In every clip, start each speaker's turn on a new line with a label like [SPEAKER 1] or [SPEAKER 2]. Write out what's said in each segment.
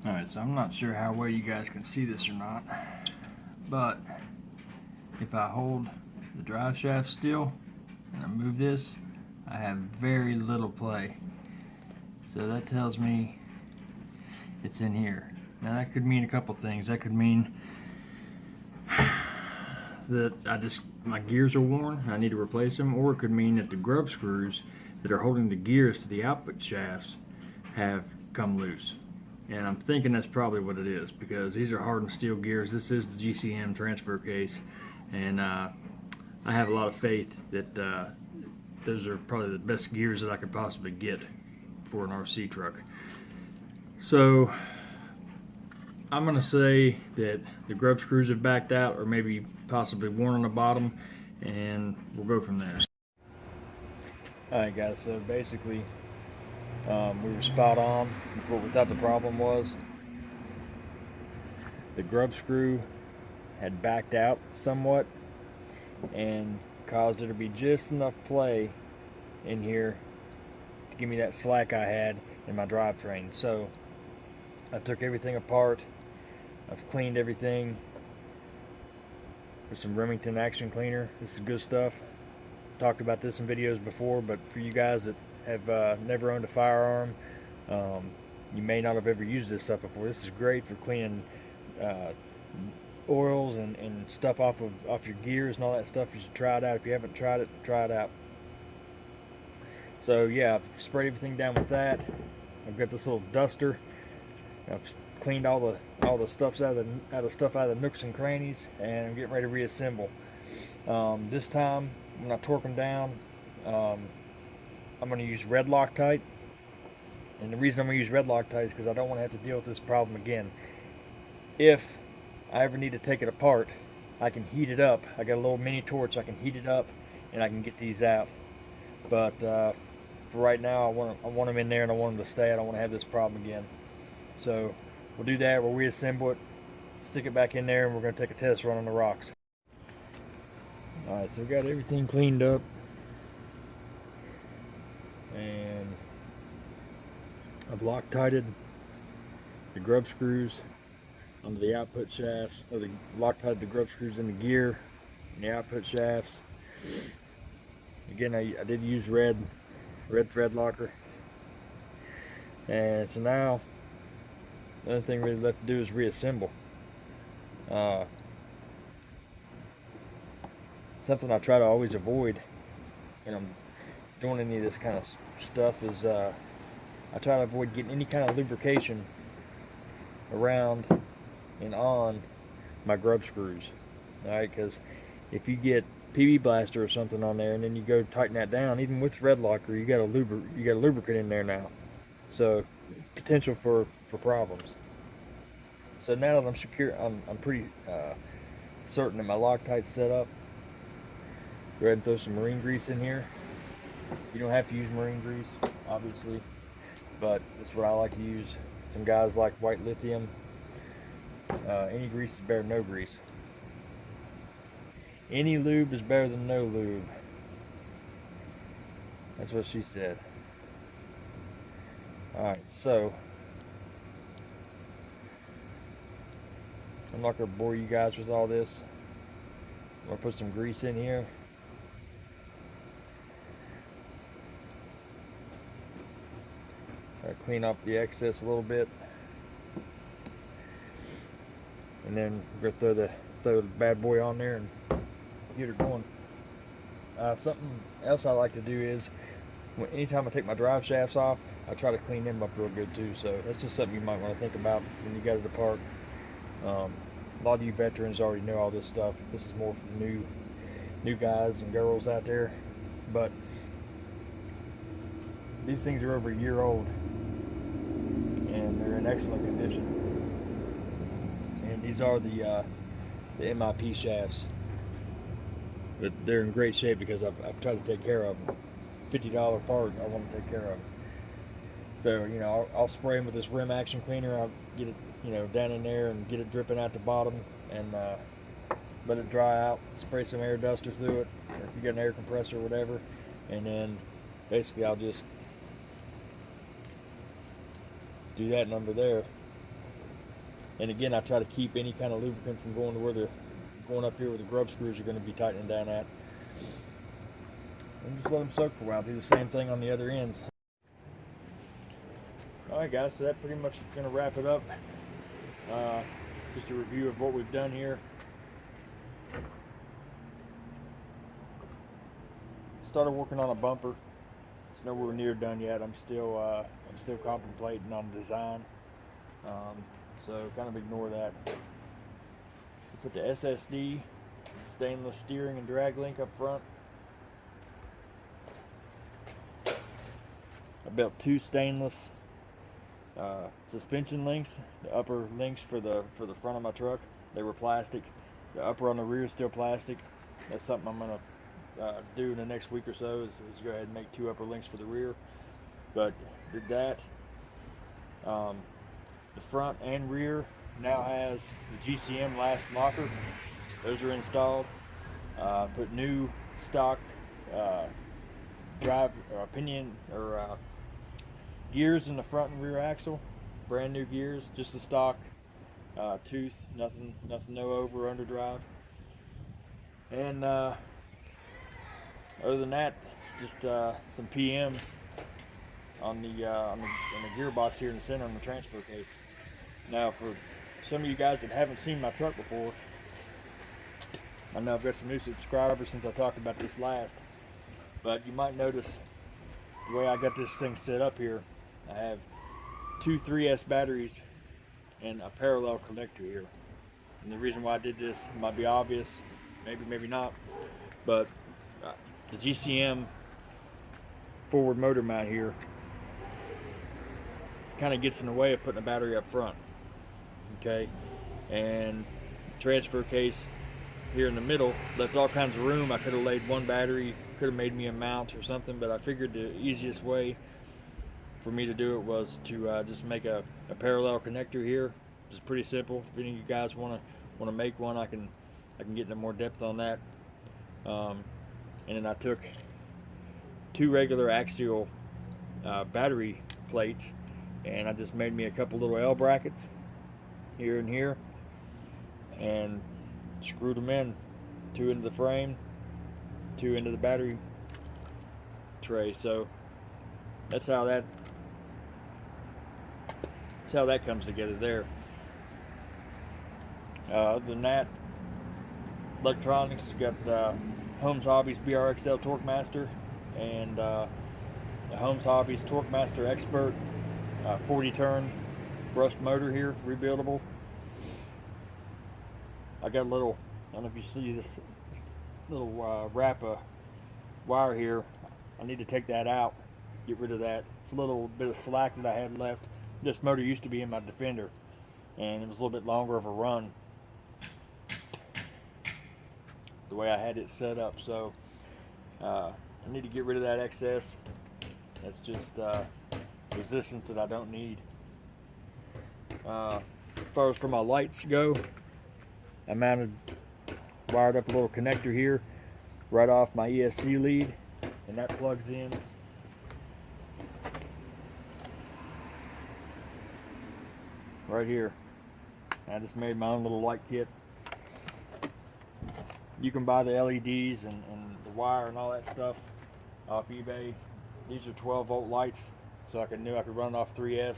[SPEAKER 1] Alright, so I'm not sure how well you guys can see this or not, but if I hold the drive shaft still and I move this, I have very little play. So that tells me it's in here. Now that could mean a couple things. That could mean that my gears are worn and I need to replace them, or it could mean that the grub screws that are holding the gears to the output shafts have come loose. And I'm thinking that's probably what it is, because these are hardened steel gears. This is the GCM transfer case, and I have a lot of faith that those are probably the best gears that I could possibly get for an RC truck. So I'm going to say that the grub screws have backed out, or maybe possibly worn on the bottom, and we'll go from there. Alright guys, so basically we were spot on with what we thought the problem was. The grub screw had backed out somewhat and caused there to be just enough play in here to give me that slack I had in my drivetrain. So I took everything apart. I've cleaned everything with some Remington action cleaner. This is good stuff. Talked about this in videos before, but for you guys that have never owned a firearm, you may not have ever used this stuff before. This is great for cleaning oils and stuff off your gears and all that stuff. You should try it out. If you haven't tried it, try it out. So yeah, I've sprayed everything down with that. I've got this little duster. I've cleaned all the stuff out of the nooks and crannies, and I'm getting ready to reassemble. This time, when I torque them down, I'm going to use red Loctite. And the reason I'm going to use red Loctite is because I don't want to have to deal with this problem again. If I ever need to take it apart, I can heat it up. I got a little mini torch. I can heat it up and I can get these out. But for right now, I want them in there, and I want them to stay. I don't want to have this problem again. So we'll do that. We'll reassemble it, stick it back in there, and we're going to take a test run on the rocks. Alright, so we got everything cleaned up, and I've Loctited the grub screws onto the output shafts, or the Loctited the grub screws in the gear and the output shafts. Again, I did use red thread locker, and so now the only thing really left to do is reassemble. Something I try to always avoid when I'm doing any of this kind of stuff is I try to avoid getting any kind of lubrication around and on my grub screws. Alright, because if you get PB Blaster or something on there and then you go tighten that down, even with thread locker, you got a lubricant in there now. So potential for problems. So now that I'm secure, I'm pretty certain that my Loctite's set up. Go ahead and throw some marine grease in here. You don't have to use marine grease, obviously, but that's what I like to use. Some guys like white lithium. Any grease is better than no grease. Any lube is better than no lube. That's what she said. Alright, so I'm not going to bore you guys with all this. I'm going to put some grease in here. Clean up the excess a little bit, and then we're going to throw the bad boy on there and get her going. Something else I like to do is anytime I take my drive shafts off, I try to clean them up real good too. So that's just something you might want to think about when you got it apart. A lot of you veterans already know all this stuff. This is more for the new guys and girls out there, but these things are over a year old and they're in excellent condition. And these are the MIP shafts, but they're in great shape because I've tried to take care of them. $50 part, I want to take care of them. So, you know, I'll spray them with this rim action cleaner. I'll get it, you know, down in there and get it dripping out the bottom, and let it dry out. Spray some air duster through it, or if you got an air compressor or whatever, and then basically I'll just do that number there, And again, I try to keep any kind of lubricant from going to where going up here where the grub screws are going to be tightening down at. And just let them soak for a while. Do the same thing on the other ends. Alright guys, so that pretty much is going to wrap it up. Just a review of what we've done here. Started working on a bumper. It's nowhere near done yet. I'm still contemplating on design. So kind of ignore that. We put the SSD stainless steering and drag link up front. I built 2 stainless suspension links. The upper links for the front of my truck, they were plastic. The upper on the rear is still plastic. That's something I'm gonna do in the next week or so. Is go ahead and make 2 upper links for the rear. But did that. The front and rear now has the GCM last locker. Those are installed. Put new stock drive pinion or gears in the front and rear axle. Brand new gears, just the stock tooth, nothing, no over or under drive. And other than that, just some PM on the gearbox here in the center on the transfer case. Now, for some of you guys that haven't seen my truck before, I know I've got some new subscribers since I talked about this last, but you might notice the way I got this thing set up here. I have 2 3S batteries and a parallel connector here. And the reason why I did this might be obvious, maybe not, but the GCM forward motor mount here kind of gets in the way of putting a battery up front. Okay, and transfer case here in the middle left all kinds of room. I could have laid 1 battery, could have made me a mount or something, but I figured the easiest way for me to do it was to just make a parallel connector here. It's pretty simple. If any of you guys want to make one, I can get into more depth on that. And then I took 2 regular axial battery plates, and I just made me a couple little L brackets here and here, and screwed them in, 2 into the frame, 2 into the battery tray. So that's how that comes together there. Other than that, electronics, got Holmes Hobbies BRXL Torque Master and the Holmes Hobbies Torque Master Expert 40 turn brushed motor here, rebuildable. I got a little, I don't know if you see this little wrap of wire here. I need to take that out, get rid of that. It's a little bit of slack that I had left. This motor used to be in my Defender, and it was a little bit longer of a run the way I had it set up. So I need to get rid of that excess. That's just resistance that I don't need. As far as for my lights go, I wired up a little connector here right off my ESC lead, and that plugs in right here. I just made my own little light kit. You can buy the LEDs and the wire and all that stuff off eBay. These are 12-volt lights, so I knew I could run off 3S,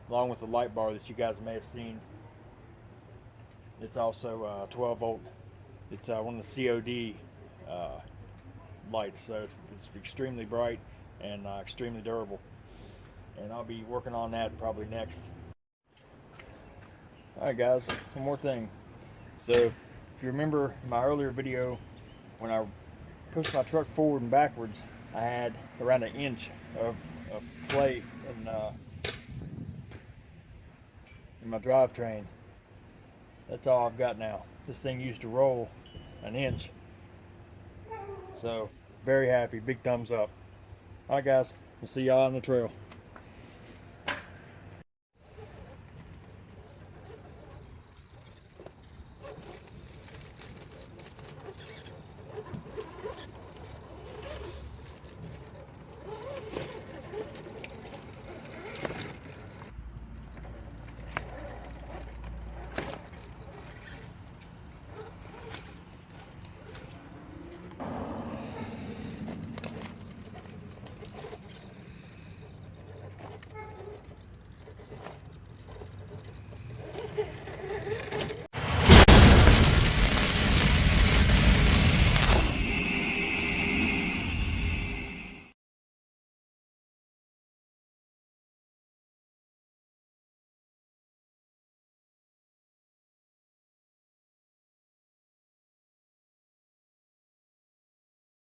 [SPEAKER 1] along with the light bar that you guys may have seen. It's also 12-volt. It's one of the COD lights, so it's extremely bright and extremely durable. And I'll be working on that probably next. Alright guys, one more thing. So if you remember my earlier video, when I pushed my truck forward and backwards, I had around 1 inch of play in my drivetrain. That's all I've got now. This thing used to roll 1 inch. So very happy, big thumbs up. Alright guys, we'll see y'all on the trail.